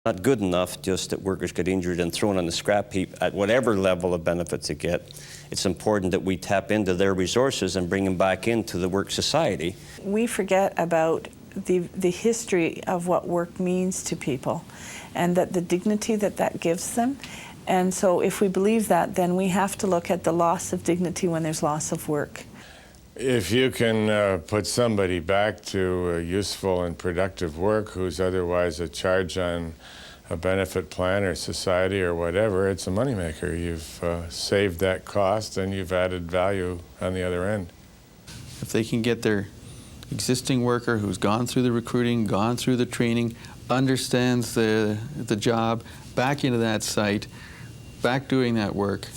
Not good enough just that workers get injured and thrown on the scrap heap at whatever level of benefits they get. It's important that we tap into their resources and bring them back into the work society. We forget about the history of what work means to people and that the dignity that gives them. And so if we believe that, then we have to look at the loss of dignity when there's loss of work. If you can put somebody back to useful and productive work who's otherwise a charge on a benefit plan or society or whatever, it's a moneymaker. You've saved that cost and you've added value on the other end. If they can get their existing worker who's gone through the recruiting, gone through the training, understands the job, back into that site, back doing that work,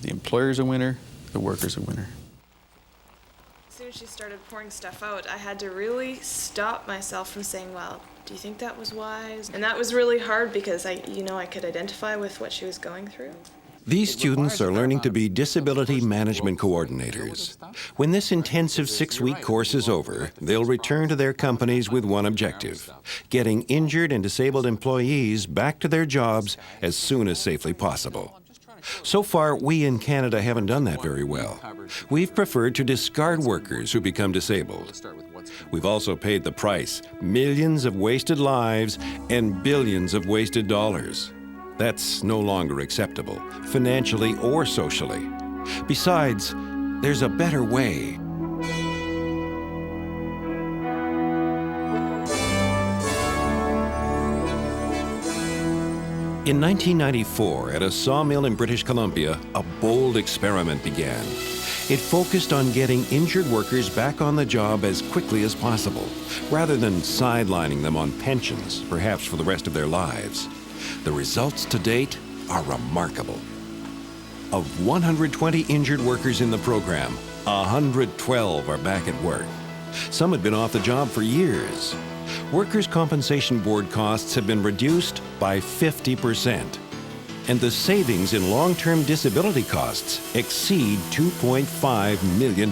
the employer's a winner, the worker's a winner. As soon as she started pouring stuff out, I had to really stop myself from saying, well, do you think that was wise? And that was really hard because I could identify with what she was going through. These students are learning to be disability management coordinators. When this intensive 6-week course is over, they'll return to their companies with one objective: getting injured and disabled employees back to their jobs as soon as safely possible. So far, we in Canada haven't done that very well. We've preferred to discard workers who become disabled. We've also paid the price: millions of wasted lives and billions of wasted dollars. That's no longer acceptable, financially or socially. Besides, there's a better way. In 1994, at a sawmill in British Columbia, a bold experiment began. It focused on getting injured workers back on the job as quickly as possible, rather than sidelining them on pensions, perhaps for the rest of their lives. The results to date are remarkable. Of 120 injured workers in the program, 112 are back at work. Some had been off the job for years. Workers' Compensation Board costs have been reduced by 50%. And the savings in long-term disability costs exceed $2.5 million.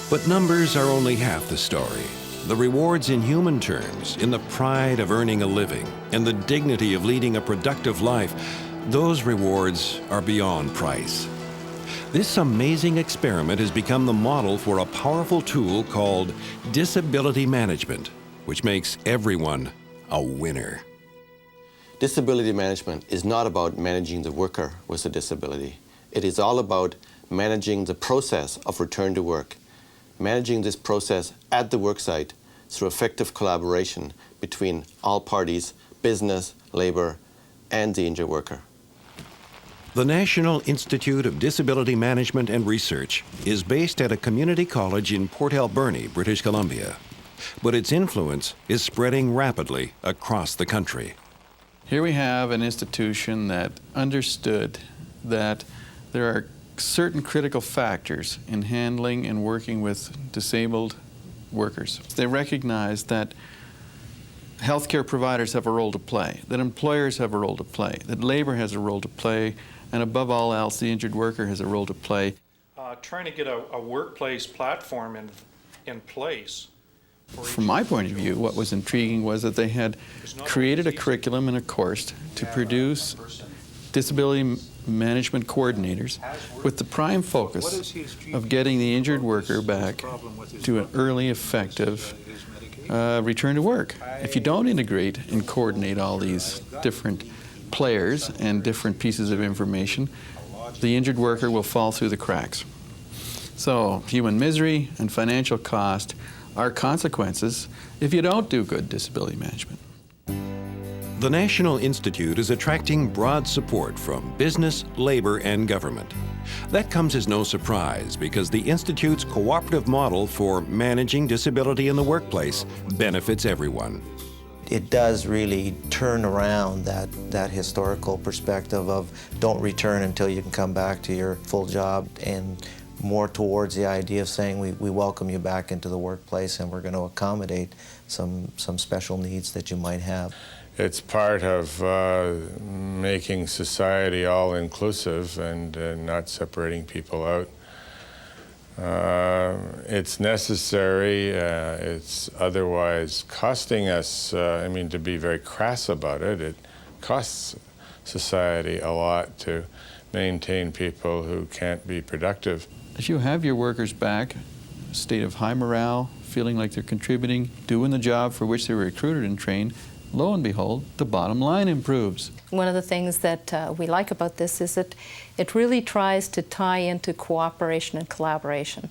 But numbers are only half the story. The rewards in human terms, in the pride of earning a living, and the dignity of leading a productive life, those rewards are beyond price. This amazing experiment has become the model for a powerful tool called disability management, which makes everyone a winner. Disability management is not about managing the worker with a disability. It is all about managing the process of return to work, managing this process at the worksite through effective collaboration between all parties, business, labor, and the injured worker. The National Institute of Disability Management and Research is based at a community college in Port Alberni, British Columbia. But its influence is spreading rapidly across the country. Here we have an institution that understood that there are certain critical factors in handling and working with disabled workers. They recognize that healthcare providers have a role to play, that employers have a role to play, that labor has a role to play, and above all else, the injured worker has a role to play. Trying to get a workplace platform in place. From my point of view, what was intriguing was that they had created a curriculum and a course to produce disability management coordinators with the prime focus of getting the injured worker back to an early, effective return to work. If you don't integrate and coordinate all these different players and different pieces of information, the injured worker will fall through the cracks. So human misery and financial cost are consequences if you don't do good disability management. The National Institute is attracting broad support from business, labor, and government. That comes as no surprise because the Institute's cooperative model for managing disability in the workplace benefits everyone. It does really turn around that historical perspective of don't return until you can come back to your full job, and more towards the idea of saying we welcome you back into the workplace and we're going to accommodate some special needs that you might have. It's part of making society all-inclusive and not separating people out. It's necessary. It's otherwise costing us, to be very crass about it, it costs society a lot to maintain people who can't be productive. If you have your workers back, a state of high morale, feeling like they're contributing, doing the job for which they were recruited and trained, lo and behold, the bottom line improves. One of the things that we like about this is that it really tries to tie into cooperation and collaboration.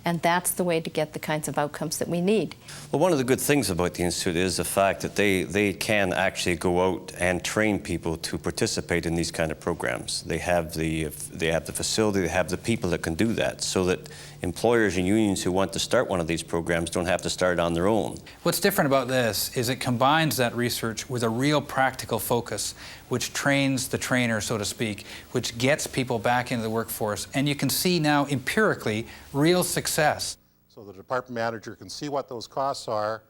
And that's the way to get the kinds of outcomes that we need. Well, one of the good things about the Institute is the fact that they can actually go out and train people to participate in these kind of programs. They have the facility, they have the people that can do that, so that employers and unions who want to start one of these programs don't have to start on their own. What's different about this is it combines that research with a real practical focus, which trains the trainer, so to speak, which gets people back into the workforce. And you can see now empirically real success. So the department manager can see what those costs are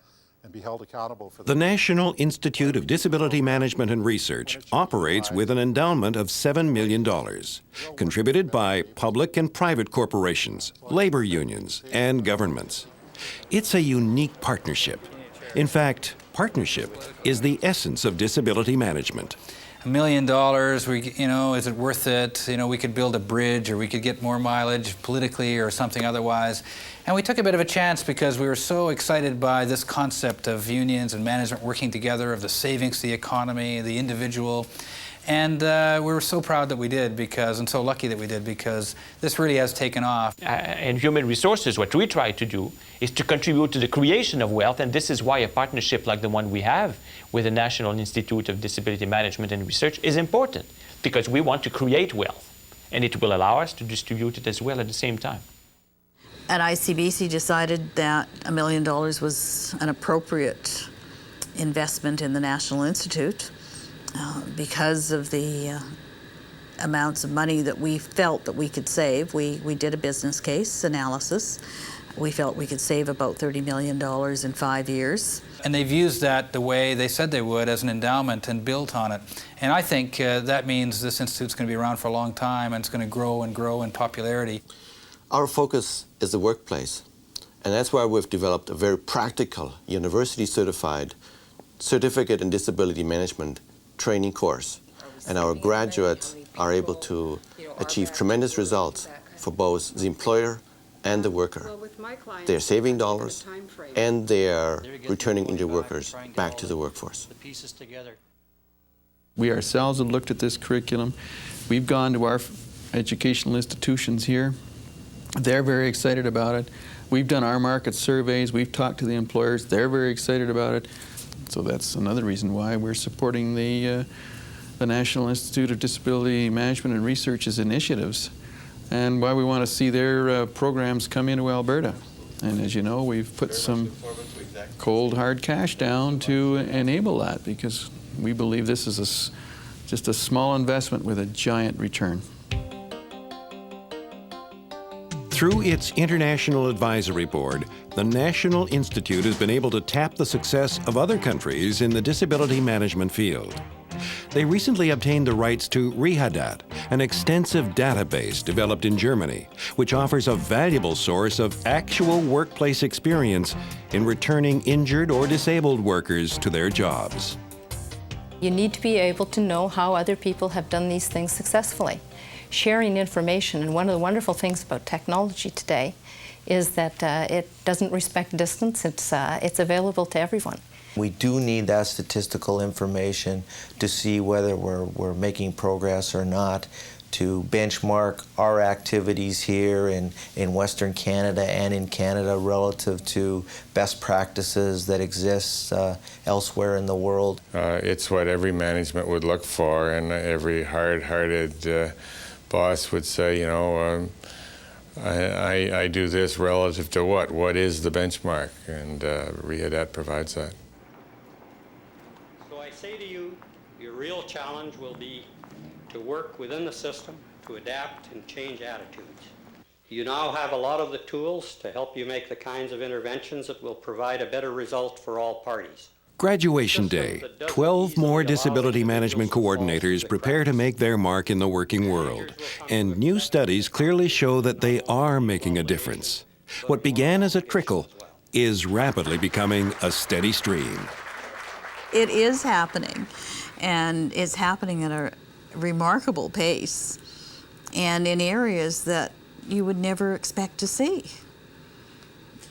and be held accountable for The National Institute of Disability Management and Research operates with an endowment of $7 million, contributed by public and private corporations, labor unions, and governments. It's a unique partnership. In fact, partnership is the essence of disability management. $1 million, is it worth it? We could build a bridge, or we could get more mileage politically or something otherwise. And we took a bit of a chance because we were so excited by this concept of unions and management working together, of the savings to the economy, the individual. And we were so proud that we did, and so lucky that we did, because this really has taken off. In human resources, what we try to do is to contribute to the creation of wealth, and this is why a partnership like the one we have with the National Institute of Disability Management and Research is important, because we want to create wealth, and it will allow us to distribute it as well at the same time. At ICBC decided that $1 million was an appropriate investment in the National Institute. Because of the amounts of money that we felt that we could save, we did a business case analysis. We felt we could save about $30 million in 5 years. And they've used that the way they said they would, as an endowment, and built on it. And I think that means this institute's going to be around for a long time, and it's going to grow and grow in popularity. Our focus is the workplace, and that's why we've developed a very practical, university-certified certificate in disability management training course, and our graduates are able to achieve tremendous results for both the employer and the worker. They're saving dollars, and they are returning injured workers back to the workforce. We ourselves have looked at this curriculum. We've gone to our educational institutions here. They're very excited about it. We've done our market surveys. We've talked to the employers. They're very excited about it. So that's another reason why we're supporting the National Institute of Disability Management and Research's initiatives, and why we want to see their programs come into Alberta. And as you know, we've put some cold, hard cash down to enable that, because we believe this is just a small investment with a giant return. Through its International Advisory Board, the National Institute has been able to tap the success of other countries in the disability management field. They recently obtained the rights to Rehadat, an extensive database developed in Germany, which offers a valuable source of actual workplace experience in returning injured or disabled workers to their jobs. You need to be able to know how other people have done these things successfully. Sharing information, and one of the wonderful things about technology today is that it doesn't respect distance. It's available to everyone. We do need that statistical information to see whether we're making progress or not, to benchmark our activities here in Western Canada and in Canada relative to best practices that exist elsewhere in the world. It's what every management would look for, and every hard-hearted boss would say, I do this relative to what? What is the benchmark? And Rehadat provides that. So I say to you, your real challenge will be to work within the system, to adapt and change attitudes. You now have a lot of the tools to help you make the kinds of interventions that will provide a better result for all parties. Graduation day. 12 more disability management coordinators prepare to make their mark in the working world. And new studies clearly show that they are making a difference. What began as a trickle is rapidly becoming a steady stream. It is happening, and it's happening at a remarkable pace, and in areas that you would never expect to see.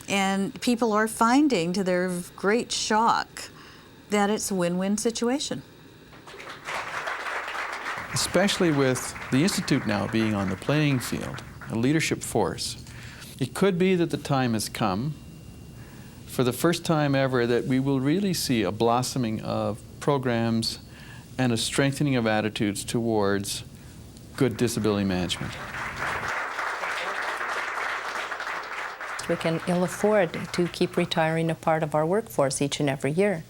And people are finding, to their great shock, that it's a win-win situation. Especially with the Institute now being on the playing field, a leadership force, it could be that the time has come, for the first time ever, that we will really see a blossoming of programs and a strengthening of attitudes towards good disability management. We can ill afford to keep retiring a part of our workforce each and every year.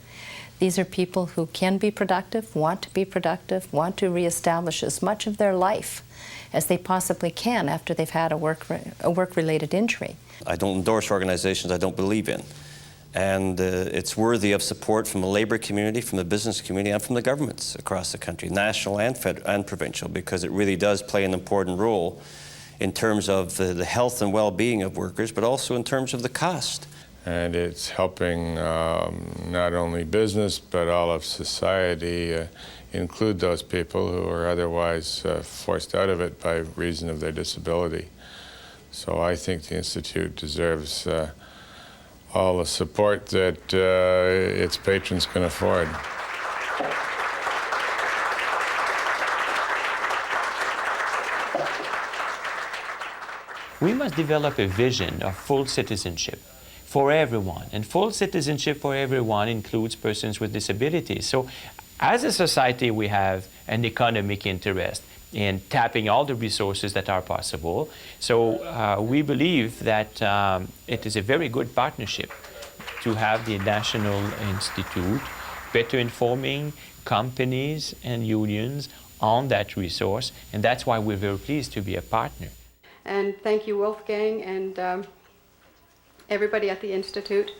These are people who can be productive, want to be productive, want to reestablish as much of their life as they possibly can after they've had a work-related injury. I don't endorse organizations I don't believe in. And it's worthy of support from the labor community, from the business community, and from the governments across the country, national and provincial, because it really does play an important role in terms of the health and well-being of workers, but also in terms of the cost. And it's helping not only business, but all of society include those people who are otherwise forced out of it by reason of their disability. So I think the Institute deserves all the support that its patrons can afford. We must develop a vision of full citizenship for everyone. And full citizenship for everyone includes persons with disabilities. So as a society, we have an economic interest in tapping all the resources that are possible. So we believe that it is a very good partnership to have the National Institute better informing companies and unions on that resource. And that's why we're very pleased to be a partner. And thank you, Wolfgang, and everybody at the Institute.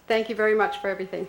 Thank you very much for everything.